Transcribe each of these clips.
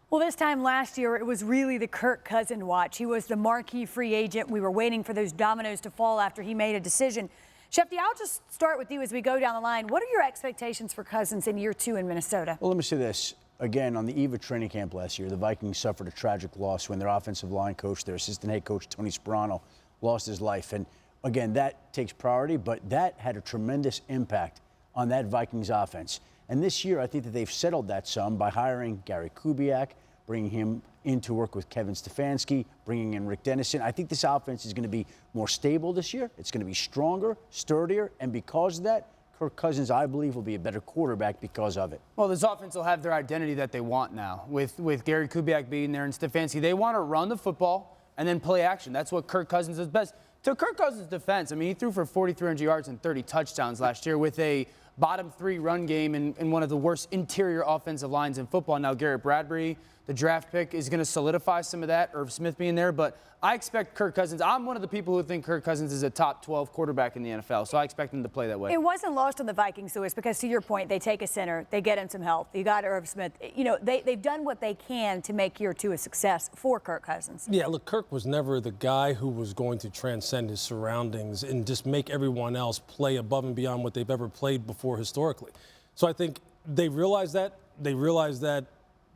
Well, this time last year, it was really the Kirk Cousins watch. He was the marquee free agent. We were waiting for those dominoes to fall after he made a decision. Schefter, I'll just start with you as we go down the line. What are your expectations for Cousins in year 2 in Minnesota? Well, let me say this. Again, on the eve of training camp last year, the Vikings suffered a tragic loss when their offensive line coach, their assistant head coach, Tony Sperano, lost his life. And again, that takes priority, but that had a tremendous impact on that Vikings offense. And this year, I think that they've settled that some by hiring Gary Kubiak, bringing him in to work with Kevin Stefanski, bringing in Rick Dennison. I think this offense is going to be more stable this year. It's going to be stronger, sturdier, and because of that, Kirk Cousins, I believe, will be a better quarterback because of it. Well, this offense will have their identity that they want now. With Gary Kubiak being there and Stefanski, they want to run the football and then play action. That's what Kirk Cousins does best. To Kirk Cousins' defense, I mean, he threw for 4,300 yards and 30 touchdowns last year with a bottom 3 run game and one of the worst interior offensive lines in football. Now, Garrett Bradbury, the draft pick, is going to solidify some of that, Irv Smith being there. But I expect Kirk Cousins. I'm one of the people who think Kirk Cousins is a top 12 quarterback in the NFL, so I expect him to play that way. It wasn't lost on the Vikings, Louis, because to your point, they take a center, they get him some help. You got Irv Smith. You know, they've done what they can to make year 2 a success for Kirk Cousins. Yeah, look, Kirk was never the guy who was going to transcend his surroundings and just make everyone else play above and beyond what they've ever played before historically. So I think they realized that. They realized that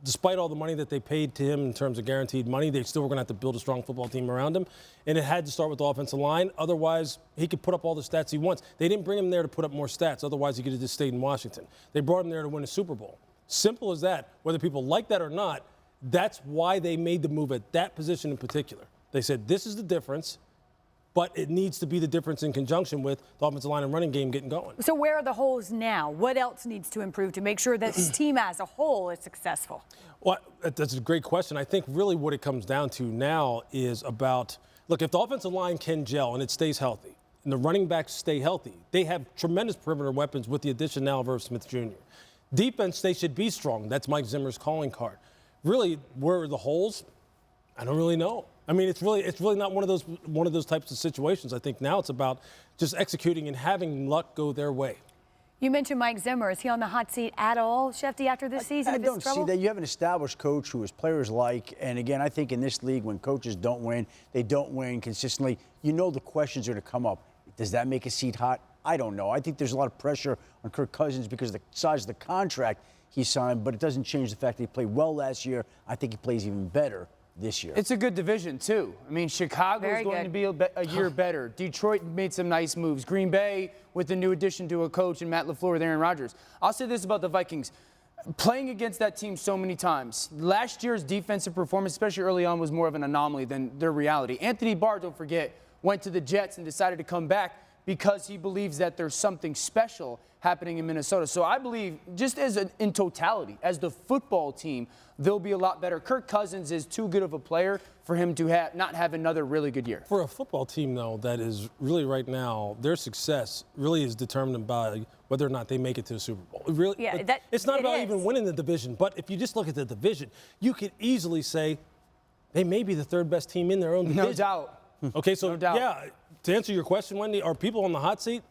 despite all the money that they paid to him in terms of guaranteed money, they still were going to have to build a strong football team around him. And it had to start with the offensive line. Otherwise, he could put up all the stats he wants. They didn't bring him there to put up more stats. Otherwise, he could have just stayed in Washington. They brought him there to win a Super Bowl. Simple as that. Whether people like that or not, that's why they made the move at that position in particular. They said, this is the difference, but it needs to be the difference in conjunction with the offensive line and running game getting going. So where are the holes now? What else needs to improve to make sure that this team as a whole is successful? Well, that's a great question. I think really what it comes down to now is about, look, if the offensive line can gel and it stays healthy, and the running backs stay healthy, they have tremendous perimeter weapons with the addition now of Irv Smith Jr. Defense, they should be strong. That's Mike Zimmer's calling card. Really, where are the holes? I don't really know. I mean, it's really not one of those types of situations. I think now it's about just executing and having luck go their way. You mentioned Mike Zimmer. Is he on the hot seat at all, Schefter, after this season? I don't see that. You have an established coach who his players like. And, again, I think in this league, when coaches don't win, they don't win consistently. You know the questions are going to come up. Does that make a seat hot? I don't know. I think there's a lot of pressure on Kirk Cousins because of the size of the contract he signed, but it doesn't change the fact that he played well last year. I think he plays even better this year. It's a good division, too. I mean, Chicago is going to be a year better. Detroit made some nice moves. Green Bay with the new addition to a coach and Matt LaFleur with Aaron Rodgers. I'll say this about the Vikings. Playing against that team so many times, last year's defensive performance, especially early on, was more of an anomaly than their reality. Anthony Barr, don't forget, went to the Jets and decided to come back because he believes that there's something special happening in Minnesota. So I believe, just in totality, as the football team, they'll be a lot better. Kirk Cousins is too good of a player for him to not have another really good year. For a football team, though, that is really right now, their success really is determined by whether or not they make it to the Super Bowl. It's not about even winning the division, but if you just look at the division, you could easily say they may be the 3rd best team in their own division. No doubt. Okay, so no doubt. Yeah, to answer your question, Wendy, are people on the hot seat?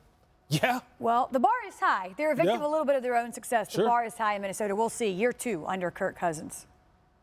Yeah. Well, the bar is high. They're a victim of a little bit of their own success. The Sure. bar is high in Minnesota. We'll see. Year 2 under Kirk Cousins.